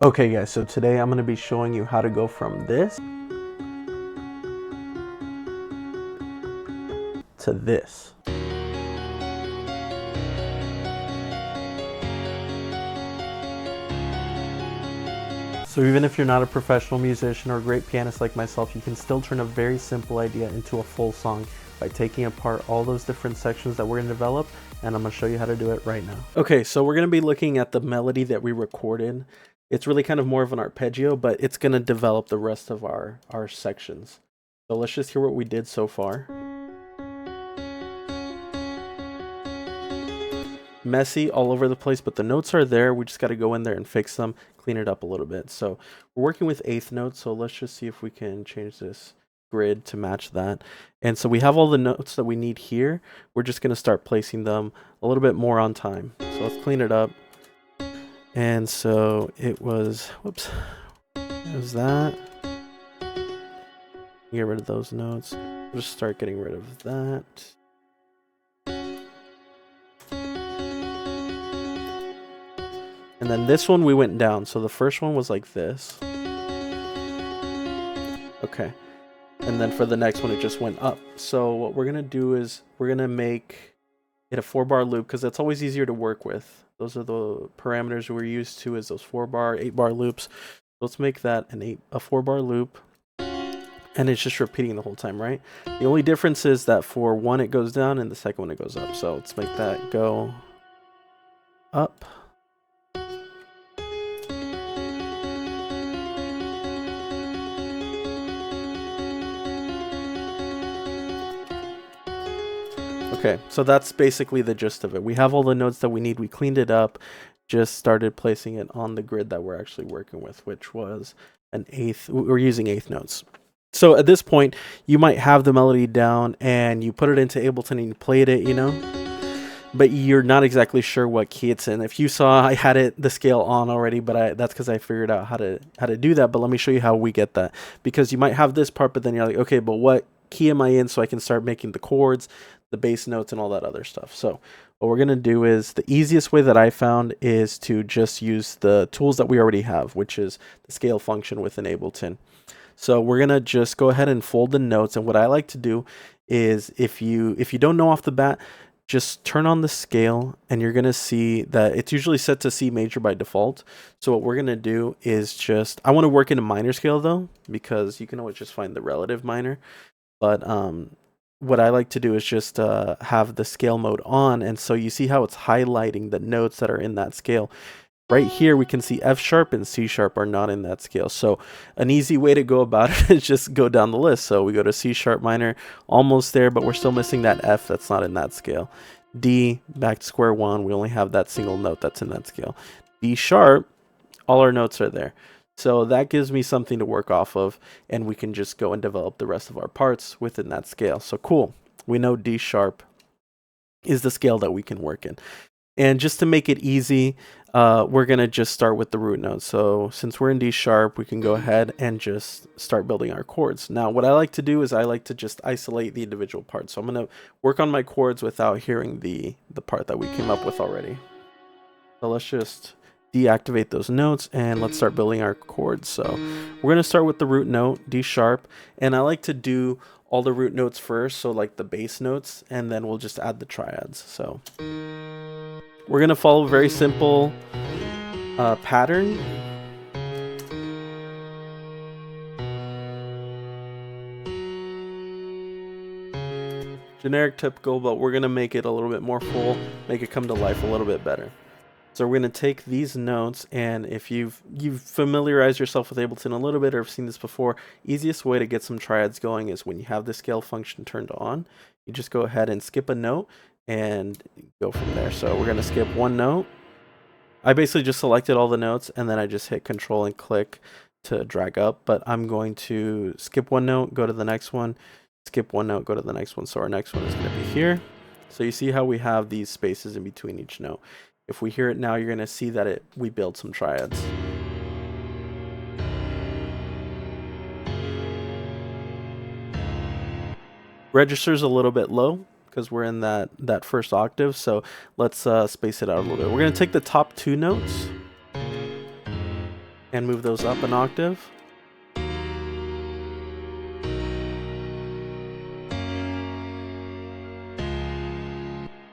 Okay guys, so today I'm going to be showing you how to go from this to this. So even if you're not a professional musician or a great pianist like myself, you can still turn a very simple idea into a full song by taking apart all those different sections that we're going to develop, and I'm going to show you how to do it right now. Okay, so we're going to be looking at the melody that we recorded. It's really kind of more of an arpeggio, but it's going to develop the rest of our sections. So let's just hear what we did so far. Messy all over the place, but the notes are there. We just got to go in there and fix them, clean it up a little bit. So we're working with eighth notes, so let's just see if we can change this grid to match that. And so we have all the notes that we need here. We're just going to start placing them a little bit more on time. So let's clean it up. And so it was, whoops, it was that. Get rid of those notes. We'll just start getting rid of that. And then this one we went down. So the first one was like this. Okay. And then for the next one, it just went up. So what we're going to do is we're going to make it a 4-bar loop because that's always easier to work with. Those are the parameters we're used to, is those 4-bar, 8-bar loops. So let's make that a 4-bar loop. And it's just repeating the whole time, right? The only difference is that for one it goes down and the second one it goes up. So let's make that go up. Okay, so that's basically the gist of it. We have all the notes that we need. We cleaned it up, just started placing it on the grid that we're actually working with, which was an eighth. We're using eighth notes. So at this point, you might have the melody down and you put it into Ableton and you played it, you know, but you're not exactly sure what key it's in. If you saw, I had the scale on already, but that's because I figured out how to do that. But let me show you how we get that, because you might have this part, but then you're like, okay, but what key am I in so I can start making the chords, the bass notes, and all that other stuff. So what we're going to do is, the easiest way that I found is to just use the tools that we already have, which is the scale function within Ableton. So we're going to just go ahead and fold the notes. And what I like to do is, if you don't know off the bat, just turn on the scale and you're going to see that it's usually set to C major by default. So what we're going to do is just, I want to work in a minor scale though, because you can always just find the relative minor. But what I like to do is just have the scale mode on. And so you see how it's highlighting the notes that are in that scale. Right here, we can see F sharp and C sharp are not in that scale. So an easy way to go about it is just go down the list. So we go to C sharp minor, almost there, but we're still missing that F that's not in that scale. D, back to square one, we only have that single note that's in that scale. D sharp, all our notes are there. So that gives me something to work off of, and we can just go and develop the rest of our parts within that scale. So cool. We know D sharp is the scale that we can work in. And just to make it easy, we're going to just start with the root note. So since we're in D sharp, we can go ahead and just start building our chords. Now, what I like to do is I like to just isolate the individual parts. So I'm going to work on my chords without hearing the part that we came up with already. So let's just deactivate those notes and let's start building our chords. So we're going to start with the root note, D sharp, and I like to do all the root notes first, so like the bass notes, and then we'll just add the triads. So we're going to follow a very simple pattern. Generic, typical, but we're going to make it a little bit more full, make it come to life a little bit better. So we're going to take these notes, and if you've familiarized yourself with Ableton a little bit or have seen this before, easiest way to get some triads going is when you have the scale function turned on, you just go ahead and skip a note and go from there. So we're going to skip one note. I basically just selected all the notes and then I just hit Control and click to drag up, but I'm going to skip one note, go to the next one, skip one note, go to the next one. So our next one is going to be here. So you see how we have these spaces in between each note. If we hear it now, you're going to see that we build some triads. Register's a little bit low because we're in that first octave, so let's space it out a little bit. We're going to take the top two notes and move those up an octave.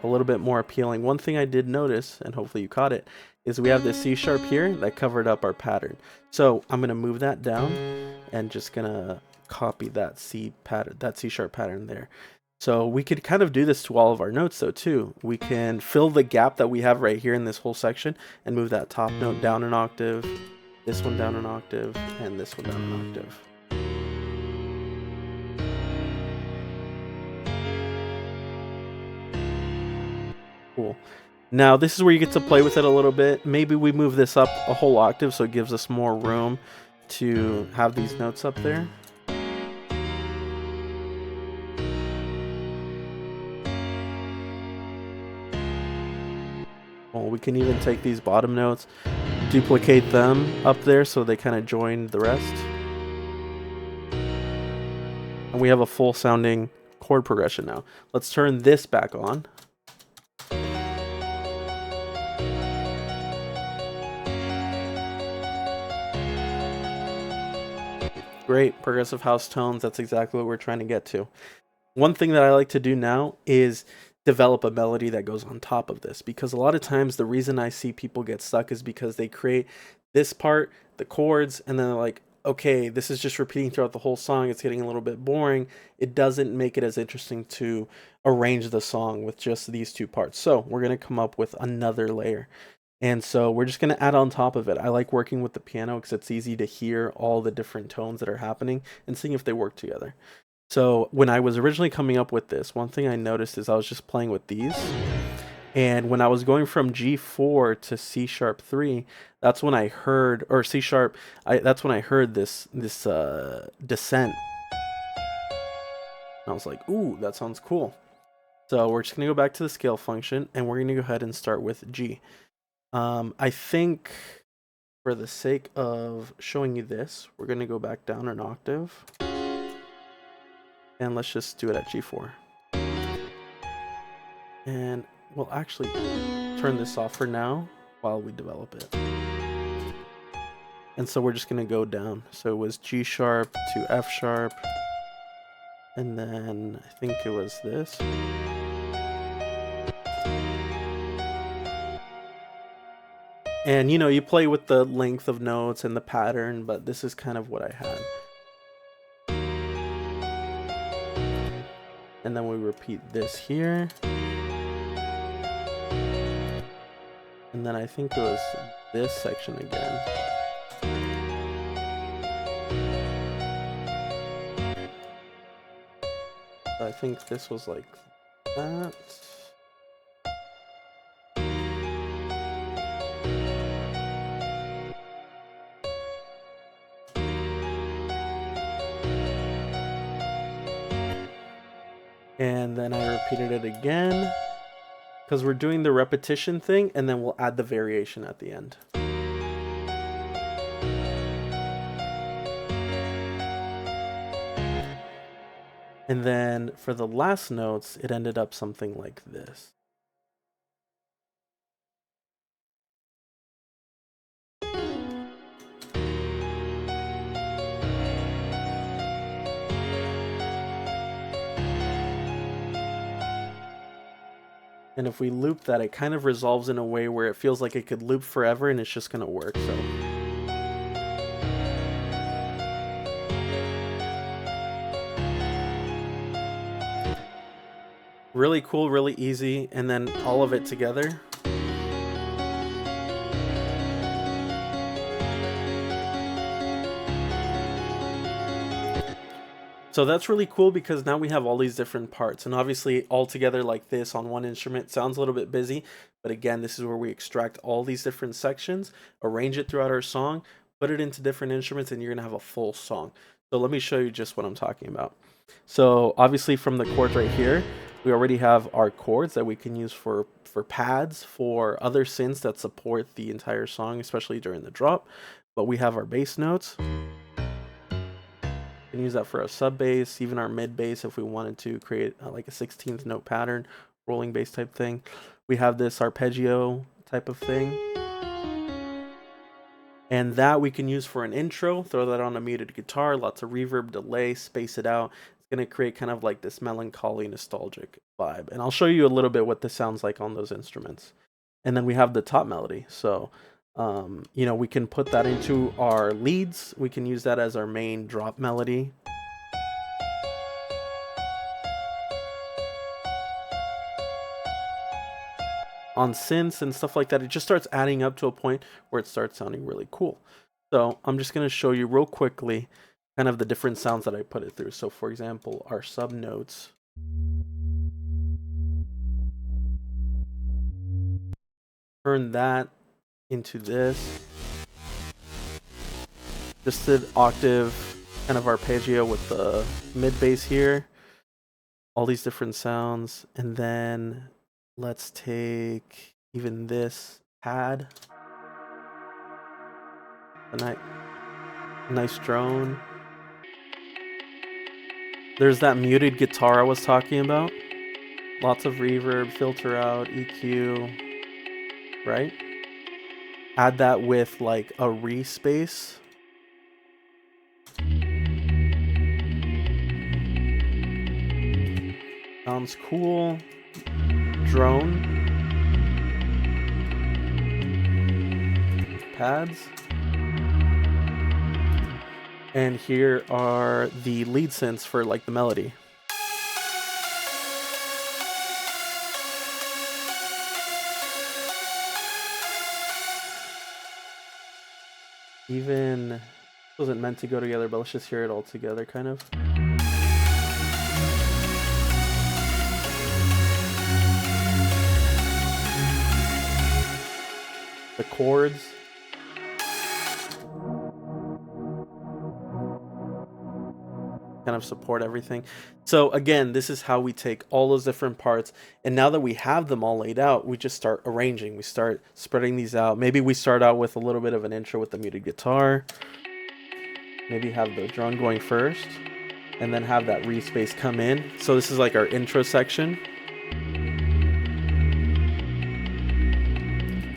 A little bit more appealing. One thing I did notice, and hopefully you caught it, is we have this C sharp here that covered up our pattern. So I'm gonna move that down and just gonna copy that C pattern, that C sharp pattern there. So we could kind of do this to all of our notes though too. We can fill the gap that we have right here in this whole section and move that top note down an octave, this one down an octave, and this one down an octave. Cool. Now this is where you get to play with it a little bit. Maybe we move this up a whole octave so it gives us more room to have these notes up there. Well, we can even take these bottom notes, duplicate them up there so they kind of join the rest. And we have a full sounding chord progression now. Let's turn this back on. Great progressive house tones. That's exactly what we're trying to get to. One thing that I like to do now is develop a melody that goes on top of this, because a lot of times the reason I see people get stuck is because they create this part, the chords, and then they're like, okay, this is just repeating throughout the whole song. It's getting a little bit boring. It doesn't make it as interesting to arrange the song with just these two parts. So we're going to come up with another layer. And so we're just going to add on top of it. I like working with the piano because it's easy to hear all the different tones that are happening and seeing if they work together. So when I was originally coming up with this, one thing I noticed is I was just playing with these. And when I was going from G4 to C sharp 3, that's when I heard, or C sharp, that's when I heard this descent. And I was like, ooh, that sounds cool. So we're just going to go back to the scale function and we're going to go ahead and start with G. I think for the sake of showing you this, we're going to go back down an octave. And let's just do it at G4. And we'll actually turn this off for now while we develop it. And so we're just going to go down. So it was G sharp to F sharp. And then I think it was this. And, you know, you play with the length of notes and the pattern, but this is kind of what I had. And then we repeat this here. And then I think it was this section again. So I think this was like that. And then I repeated it again because we're doing the repetition thing, and then we'll add the variation at the end. And then for the last notes, it ended up something like this. And if we loop that, it kind of resolves in a way where it feels like it could loop forever and it's just going to work. So really cool, really easy, and then all of it together. So that's really cool because now we have all these different parts, and obviously all together like this on one instrument sounds a little bit busy, but again, this is where we extract all these different sections, arrange it throughout our song, put it into different instruments, and you're gonna have a full song. So let me show you just what I'm talking about. So obviously from the chords right here, we already have our chords that we can use for pads, for other synths that support the entire song, especially during the drop. But we have our bass notes. We can use that for a sub bass, even our mid bass if we wanted to create like a 16th note pattern, rolling bass type thing. We have this arpeggio type of thing. And that we can use for an intro, throw that on a muted guitar, lots of reverb, delay, space it out. It's going to create kind of like this melancholy, nostalgic vibe. And I'll show you a little bit what this sounds like on those instruments. And then we have the top melody. So, you know, we can put that into our leads. We can use that as our main drop melody. On synths and stuff like that, it just starts adding up to a point where it starts sounding really cool. So I'm just going to show you real quickly kind of the different sounds that I put it through. So for example, our sub notes. Turn that into this. Just an octave kind of arpeggio with the mid bass here. All these different sounds. And then let's take even this pad. A nice drone. There's that muted guitar I was talking about. Lots of reverb, filter out, EQ, right? Add that with like a re-space. Sounds cool. Drone. Pads. And here are the lead synths for like the melody. Even wasn't meant to go together, but let's just hear it all together kind of. The chords. Kind of support everything. So again, this is how we take all those different parts, and now that we have them all laid out, we just start arranging. We start spreading these out. Maybe we start out with a little bit of an intro with the muted guitar, maybe have the drone going first, and then have that re-space come in. So this is like our intro section.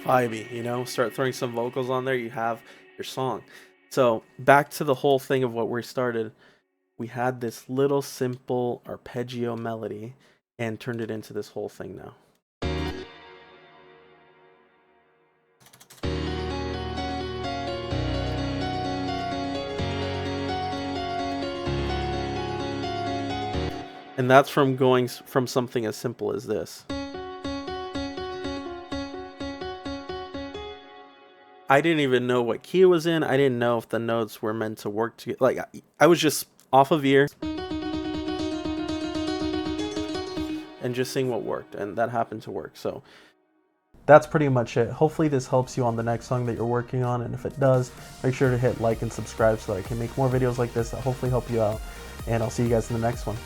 Vibey, you know, start throwing some vocals on there, you have your song. So back to the whole thing of what we started. We had this little simple arpeggio melody and turned it into this whole thing now. And that's from going from something as simple as this. I didn't even know what key it was in. I didn't know if the notes were meant to work together. Like, I was just off of ear and just seeing what worked, and that happened to work. So that's pretty much it. Hopefully this helps you on the next song that you're working on, and if it does, make sure to hit like and subscribe so I can make more videos like this that hopefully help you out, and I'll see you guys in the next one.